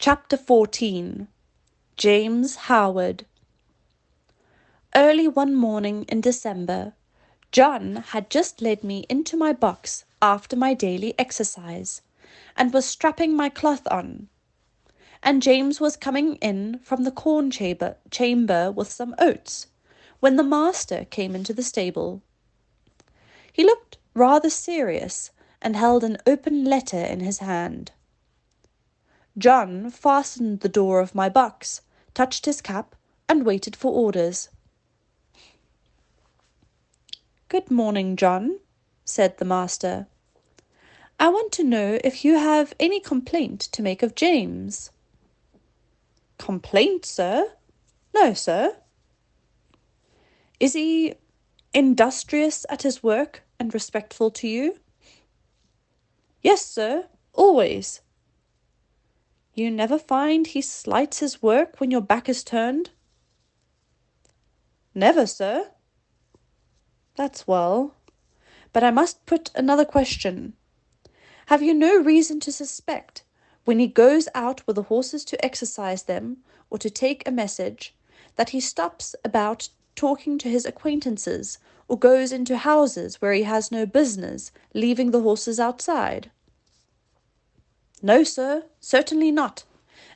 Chapter 14. James Howard. Early one morning in December, John had just led me into my box after my daily exercise, and was strapping my cloth on, and James was coming in from the corn chamber with some oats, when the master came into the stable. He looked rather serious, and held an open letter in his hand. John fastened the door of my box, touched his cap, and waited for orders. "Good morning, John," said the master. "I want to know if you have any complaint to make of James." "Complaint, sir? No, sir." "Is he industrious at his work and respectful to you?" "Yes, sir, always." "You never find he slights his work when your back is turned?" "Never, sir." "That's well. But I must put another question. Have you no reason to suspect, when he goes out with the horses to exercise them, or to take a message, that he stops about talking to his acquaintances, or goes into houses where he has no business, leaving the horses outside?" "No, sir, certainly not.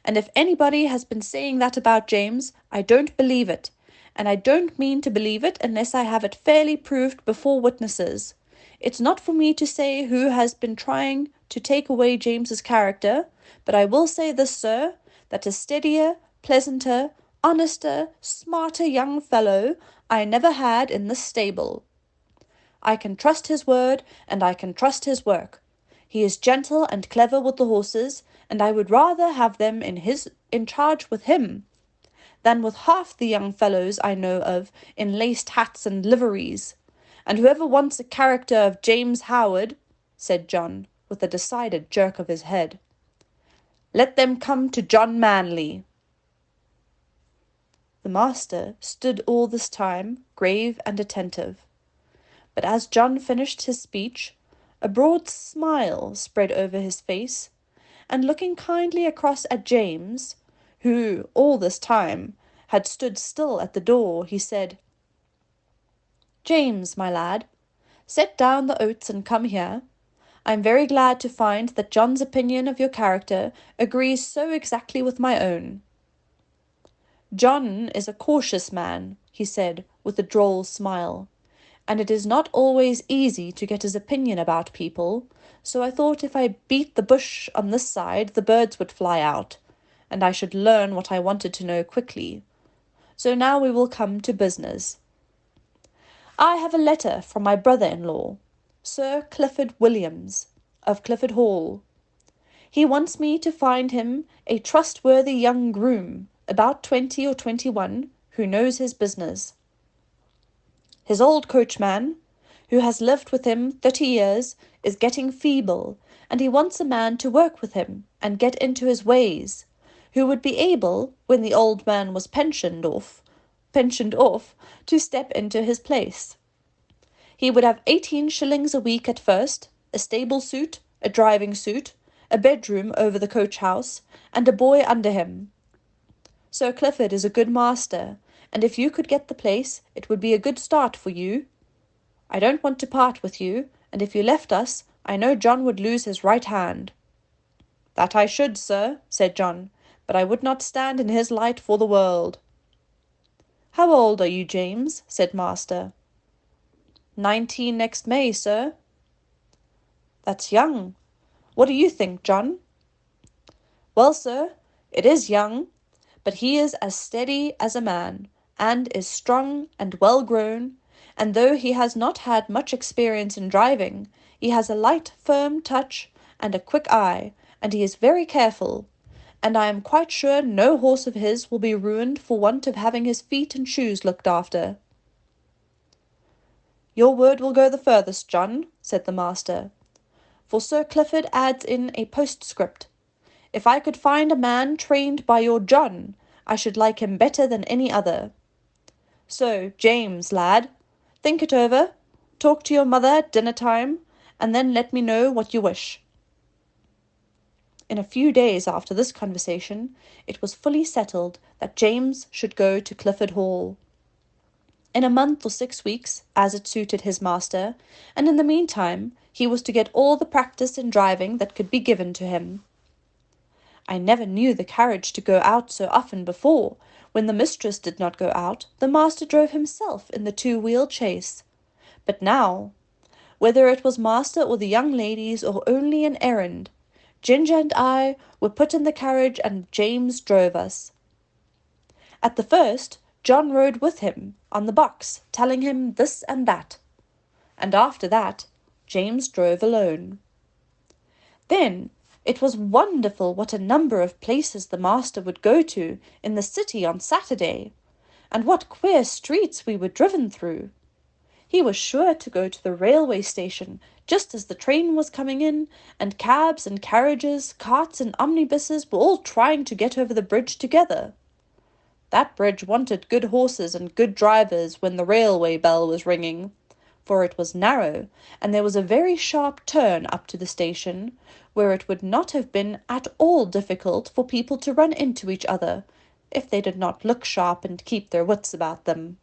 And if anybody has been saying that about James, I don't believe it, and I don't mean to believe it unless I have it fairly proved before witnesses. It's not for me to say who has been trying to take away James's character, but I will say this, sir, that a steadier, pleasanter, honester, smarter young fellow I never had in this stable. I can trust his word, and I can trust his work. He is gentle and clever with the horses, and I would rather have them in charge with him than with half the young fellows I know of in laced hats and liveries. And whoever wants a character of James Howard," said John, with a decided jerk of his head, "let them come to John Manley." The master stood all this time grave and attentive, but as John finished his speech, a broad smile spread over his face, and looking kindly across at James, who all this time had stood still at the door, he said, "James, my lad, set down the oats and come here. I am very glad to find that John's opinion of your character agrees so exactly with my own." "John is a cautious man," he said, with a droll smile, "and it is not always easy to get his opinion about people, so I thought if I beat the bush on this side the birds would fly out, and I should learn what I wanted to know quickly. So now we will come to business. I have a letter from my brother-in-law, Sir Clifford Williams, of Clifford Hall. He wants me to find him a trustworthy young groom, about 20 or 21, who knows his business. His old coachman, who has lived with him 30 years, is getting feeble, and he wants a man to work with him and get into his ways, who would be able, when the old man was pensioned off, to step into his place. He would have 18 shillings a week at first, a stable suit, a driving suit, a bedroom over the coach-house, and a boy under him. Sir Clifford is a good master, and if you could get the place, it would be a good start for you. I don't want to part with you, and if you left us, I know John would lose his right hand." "That I should, sir," said John, "but I would not stand in his light for the world." "How old are you, James?" said master. 19 next May, sir." "That's young. What do you think, John?" "Well, sir, it is young, but he is as steady as a man, and is strong and well grown, and though he has not had much experience in driving, he has a light, firm touch and a quick eye, and he is very careful, and I am quite sure no horse of his will be ruined for want of having his feet and shoes looked after." "Your word will go the furthest, John," said the master, for Sir Clifford adds in a postscript, "If I could find a man trained by your John, I should like him better than any other. So, James, lad, think it over, talk to your mother at dinner time, and then let me know what you wish." In a few days after this conversation, it was fully settled that James should go to Clifford Hall. In a month or 6 weeks, as it suited his master, and in the meantime he was to get all the practice in driving that could be given to him. I never knew the carriage to go out so often before. When the mistress did not go out, the master drove himself in the two-wheeled chaise. But now, whether it was master or the young ladies, or only an errand, Ginger and I were put in the carriage and James drove us. At the first, John rode with him on the box, telling him this and that, and after that James drove alone. Then it was wonderful what a number of places the master would go to in the city on Saturday, and what queer streets we were driven through. He was sure to go to the railway station just as the train was coming in, and cabs and carriages, carts and omnibuses were all trying to get over the bridge together. That bridge wanted good horses and good drivers when the railway bell was ringing, for it was narrow, and there was a very sharp turn up to the station, where it would not have been at all difficult for people to run into each other, if they did not look sharp and keep their wits about them.